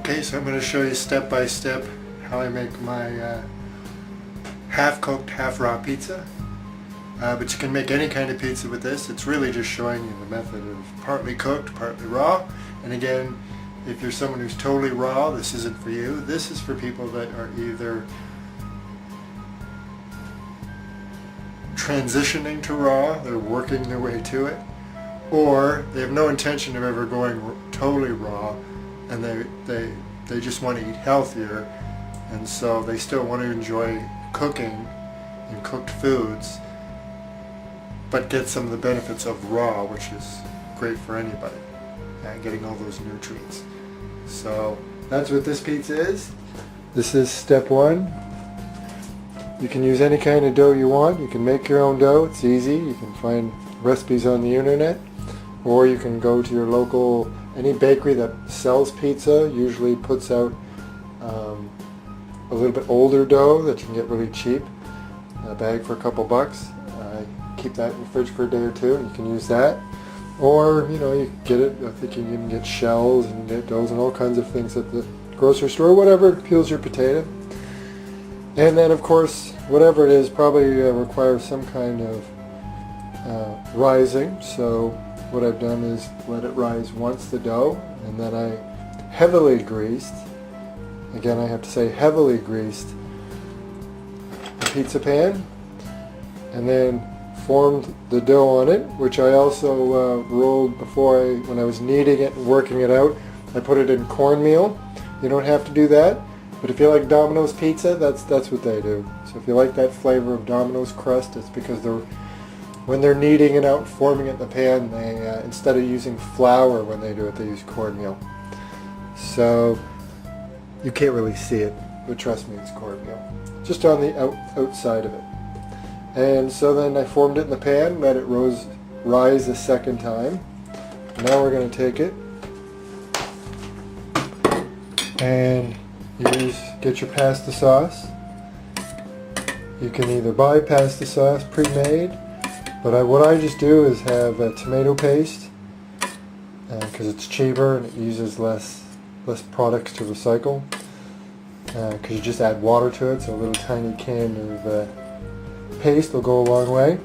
Okay, so I'm going to show you step by step how I make my half-cooked, half-raw pizza. But you can make any kind of pizza with this. It's really just showing you the method of partly cooked, partly raw. And again, if you're someone who's totally raw, this isn't for you. This is for people that are either transitioning to raw, they're working their way to it, or they have no intention of ever going totally raw, and they just want to eat healthier, and so they still want to enjoy cooking and cooked foods, but get some of the benefits of raw, which is great for anybody, getting all those nutrients. So that's what this pizza is. This is step one. You can use any kind of dough you want. You can make your own dough. It's easy. You can find recipes on the internet, or you can go to your local, any bakery that sells pizza usually puts out a little bit older dough that you can get really cheap, a bag for a couple bucks. Keep that in the fridge for a day or two, and you can use that. Or, you know, you can get it, I think you can even get shells and get doughs and all kinds of things at the grocery store, whatever peels your potato. And then, of course, whatever it is probably requires some kind of rising. So what I've done is let it rise once, the dough, and then I heavily greased, again I have to say heavily greased, the pizza pan, and then formed the dough on it, which I also rolled before when I was kneading it and working it out. I put it in cornmeal. You don't have to do that. But if you like Domino's pizza, that's what they do. So if you like that flavor of Domino's crust, it's because when they're kneading it out, forming it in the pan, they instead of using flour when they do it, they use cornmeal. So you can't really see it, but trust me, it's cornmeal. Just on the outside of it. And so then I formed it in the pan, let it rise a second time. Now we're going to take it and get your pasta sauce. You can either buy pasta sauce pre-made, but what I just do is have tomato paste because it's cheaper and it uses less products to recycle, because you just add water to it, so a little tiny can of paste will go a long way.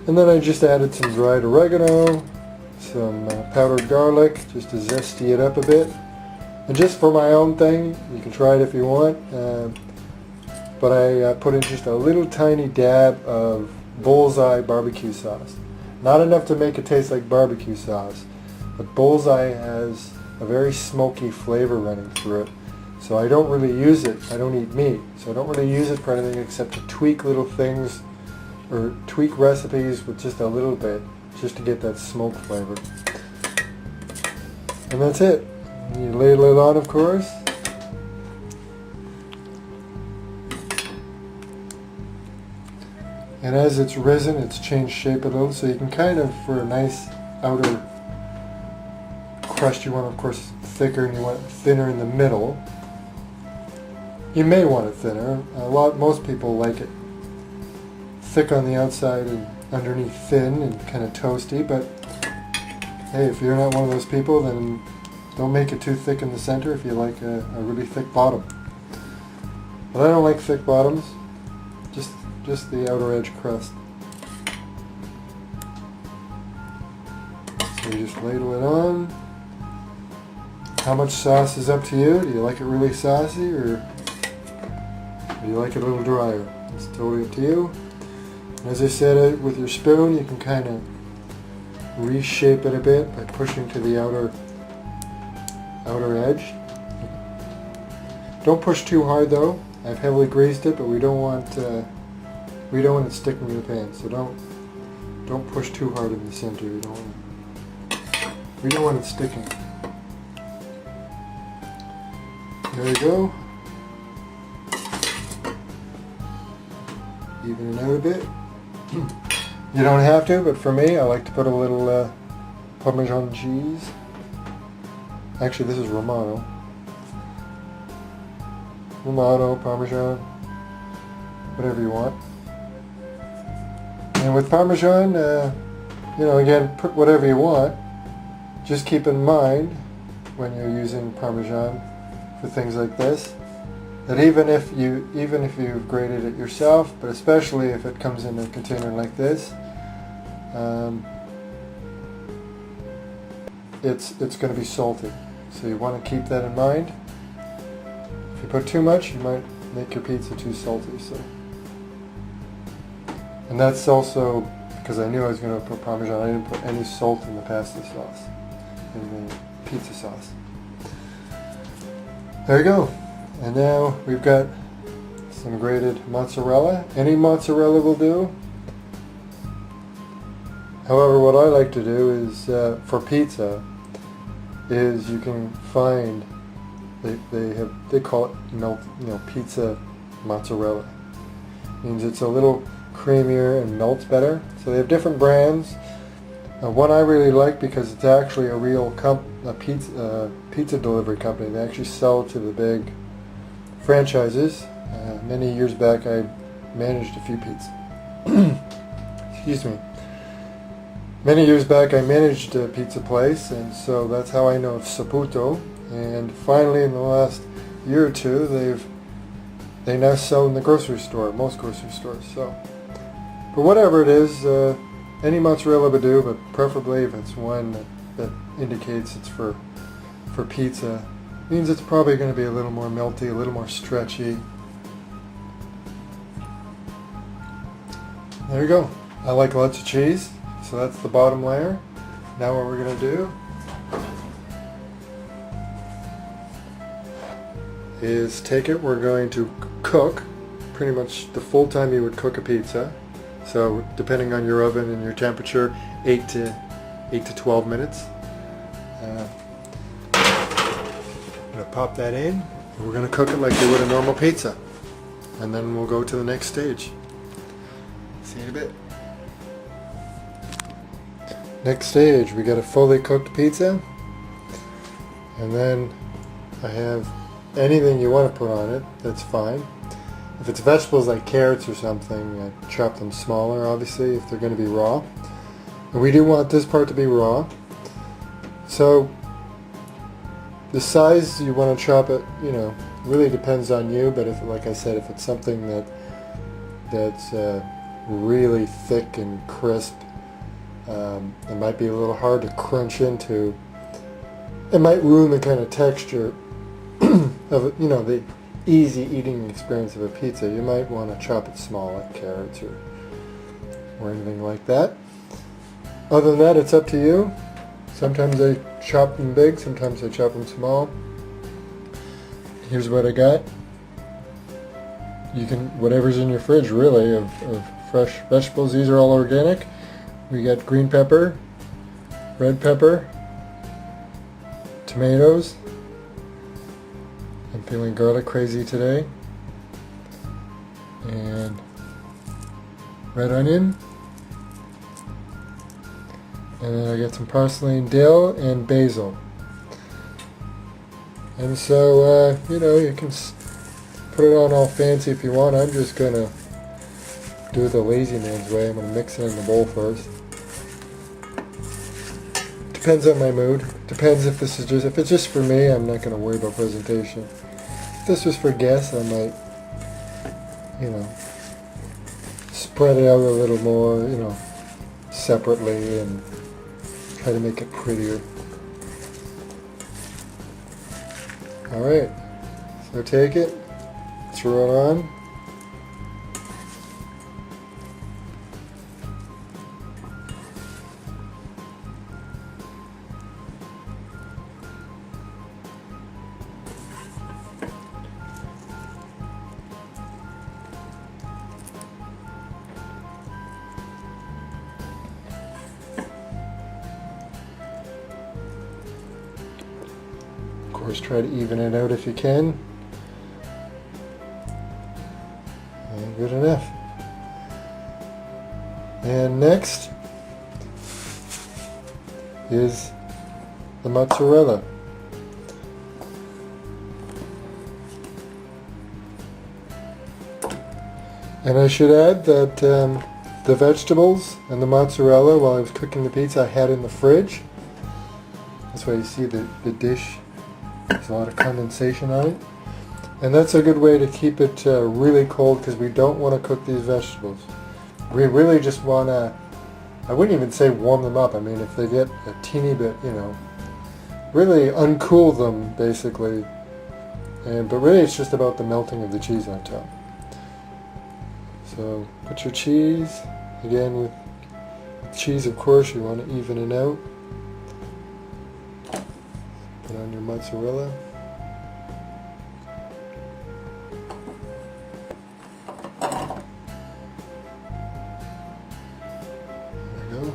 And then I just added some dried oregano, some powdered garlic just to zesty it up a bit. And just for my own thing, you can try it if you want, but I put in just a little tiny dab of Bullseye barbecue sauce. Not enough to make it taste like barbecue sauce, but Bullseye has a very smoky flavor running through it. So I don't really use it. I don't eat meat, so I don't really use it for anything except to tweak little things or tweak recipes with just a little bit, just to get that smoke flavor. And that's it. You ladle it on, of course. And as it's risen, it's changed shape a little, so you can kind of, for a nice outer crust, you want, of course, thicker, and you want it thinner in the middle. You may want it thinner. Most people like it thick on the outside and underneath thin and kind of toasty, but hey, if you're not one of those people, then don't make it too thick in the center if you like a really thick bottom. But I don't like thick bottoms, just the outer edge crust. So you just ladle it on. How much sauce is up to you. Do you like it really saucy, or do you like it a little drier? It's totally up to you. And as I said, with your spoon you can kind of reshape it a bit by pushing to the outer edge. Don't push too hard though. I've heavily greased it, but we don't want it sticking to the pan. So don't push too hard in the center. We don't want it sticking. There you go. Even it out a bit. You don't have to, but for me, I like to put a little Parmesan cheese. Actually, this is Romano. Parmesan, whatever you want. And with Parmesan, again, put whatever you want. Just keep in mind when you're using Parmesan for things like this, that even if you've grated it yourself, but especially if it comes in a container like this, it's going to be salty. So you want to keep that in mind. If you put too much, you might make your pizza too salty. So, and that's also because I knew I was going to put Parmesan. I didn't put any salt in the pasta sauce, in the pizza sauce. There you go. And now we've got some grated mozzarella. Any mozzarella will do. However, what I like to do is, for pizza, is you can find, they call it pizza mozzarella. Means it's a little creamier and melts better. So they have different brands. One I really like because it's actually a real pizza delivery company. They actually sell to the big franchises. Many years back I managed a few pizzas. Excuse me. Many years back I managed a pizza place, and so that's how I know of Saputo. And finally in the last year or two they now sell in the grocery store, most grocery stores. So, but whatever it is, any mozzarella would do, but preferably if it's one that indicates it's for pizza, means it's probably going to be a little more melty, a little more stretchy. There you go. I like lots of cheese, so that's the bottom layer. Now what we're going to do is take it, we're going to cook pretty much the full time you would cook a pizza. So depending on your oven and your temperature, 8 to 12 minutes. I'm going to pop that in. We're going to cook it like you would a normal pizza. And then we'll go to the next stage. See you in a bit. Next stage, we got a fully cooked pizza. And then I have anything you want to put on it, that's fine. If it's vegetables like carrots or something, I chop them smaller, obviously, if they're going to be raw. And we do want this part to be raw. So the size you want to chop it, really depends on you. But if, like I said, if it's something that's really thick and crisp, it might be a little hard to crunch into. It might ruin the kind of texture of the easy eating experience of a pizza. You might want to chop it small, like carrots or anything like that. Other than that, it's up to you. Sometimes I chop them big, sometimes I chop them small. Here's what I got. You can, whatever's in your fridge really, of fresh vegetables. These are all organic. We got green pepper, red pepper, tomatoes. I'm feeling garlic crazy today. And red onion. And then I got some parsley and dill and basil. And so, you can put it on all fancy if you want. I'm just going to do it the lazy man's way. I'm going to mix it in the bowl first. Depends on my mood. Depends if this is if it's just for me, I'm not going to worry about presentation. If this was for guests, I might, spread it out a little more, separately and try to make it prettier. Alright, so take it, throw it on. Of course, try to even it out if you can. And good enough. And next is the mozzarella. And I should add that the vegetables and the mozzarella, while I was cooking the pizza, I had in the fridge. That's why you see the dish There's a lot of condensation on it. And that's a good way to keep it really cold, because we don't want to cook these vegetables. We really just want to, I wouldn't even say warm them up. I mean, if they get a teeny bit, you know, really uncool them basically. But really it's just about the melting of the cheese on top. So put your cheese, again with cheese of course you want to even it out. Put on your mozzarella. There you go.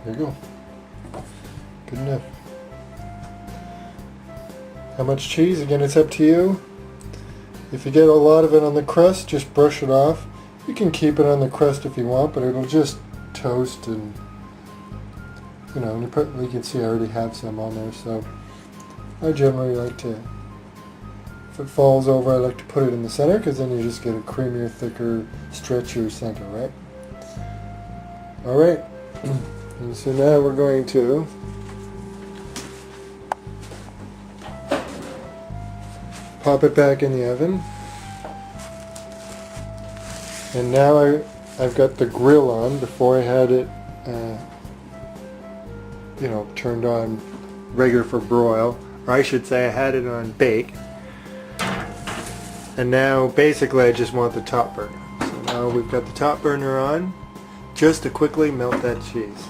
There you go. Good enough. How much cheese? Again, it's up to you. If you get a lot of it on the crust, just brush it off. You can keep it on the crust if you want, but it'll just toast and, you know, you can see I already have some on there, so I generally like to, if it falls over, I like to put it in the center, because then you just get a creamier, thicker, stretchier center, right? Alright, and so now we're going to pop it back in the oven. And now I've got the grill on. Before I had it you know, turned on regular for broil, or I should say I had it on bake. And now basically I just want the top burner. So now we've got the top burner on just to quickly melt that cheese.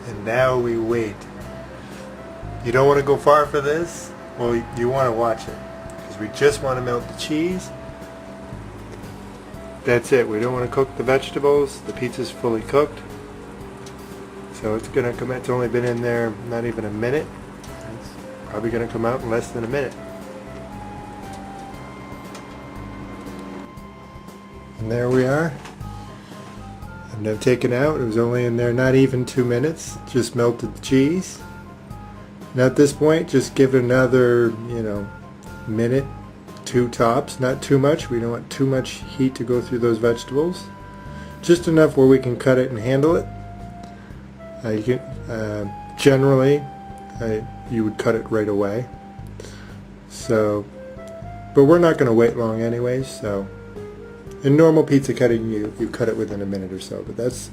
And now we wait. You don't want to go far for this? Well, you want to watch it, because we just want to melt the cheese. That's it. We don't want to cook the vegetables. The pizza's fully cooked. So it's going to come, it's only been in there not even a minute. It's probably going to come out in less than a minute. And there we are. And I've taken out, it was only in there not even 2 minutes, just melted the cheese. And at this point, just give it another, you know, minute, 2 tops, not too much. We don't want too much heat to go through those vegetables. Just enough where we can cut it and handle it. Generally, you would cut it right away. So, but we're not going to wait long anyways, so. In normal pizza cutting, you cut it within a minute or so, but that's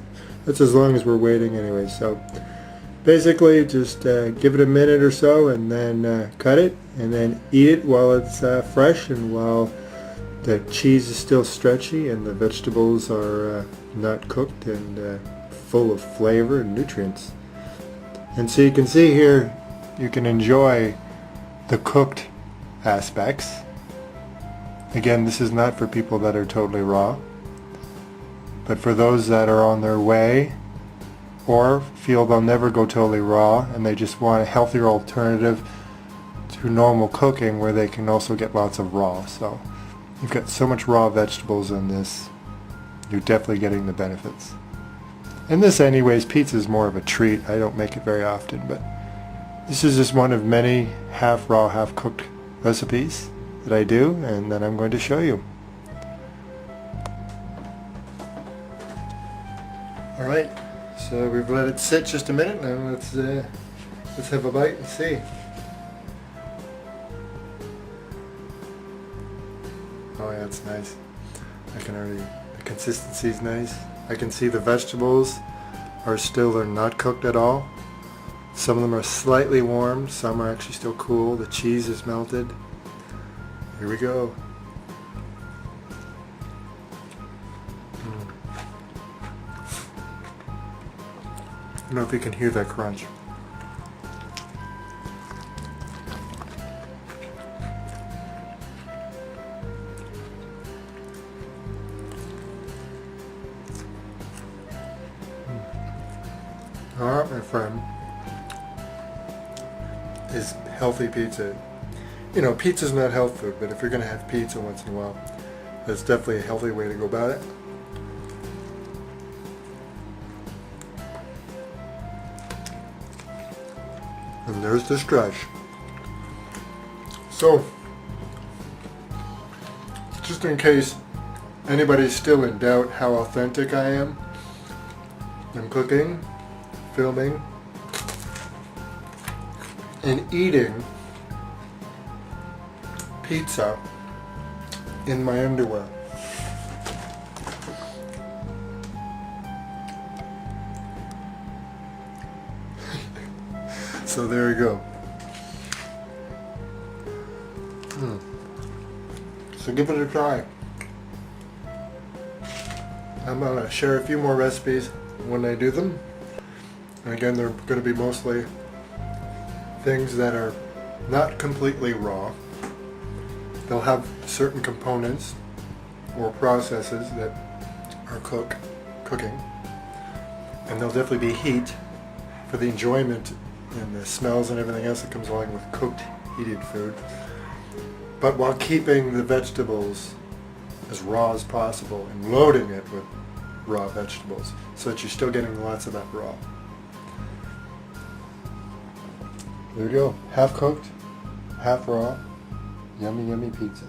as long as we're waiting anyway. So basically, just give it a minute or so, and then cut it, and then eat it while it's fresh, and while the cheese is still stretchy, and the vegetables are not cooked and full of flavor and nutrients. And so you can see here, you can enjoy the cooked aspects. Again, this is not for people that are totally raw, but for those that are on their way or feel they'll never go totally raw and they just want a healthier alternative to normal cooking where they can also get lots of raw. So you've got so much raw vegetables in this, you're definitely getting the benefits. And this anyways, pizza is more of a treat. I don't make it very often, but this is just one of many half raw, half cooked recipes that I do, and that I'm going to show you. Alright, so we've let it sit just a minute. Now let's have a bite and see. Oh yeah, it's nice. I can already, the consistency is nice. I can see the vegetables they're not cooked at all. Some of them are slightly warm, some are actually still cool. The cheese is melted. Here we go. I don't know if you can hear that crunch. Alright, my friend. is healthy pizza. You know, pizza's not health food, but if you're going to have pizza once in a while, that's definitely a healthy way to go about it. And there's the stretch. So, just in case anybody's still in doubt how authentic I am, I'm cooking, filming, and eating pizza in my underwear. So there you go. So give it a try. I'm going to share a few more recipes when I do them. And again, they're going to be mostly things that are not completely raw. They'll have certain components or processes that are cooking. And there'll definitely be heat for the enjoyment and the smells and everything else that comes along with cooked, heated food. But while keeping the vegetables as raw as possible and loading it with raw vegetables so that you're still getting lots of that raw. There you go. Half cooked, half raw, yummy, yummy pizza.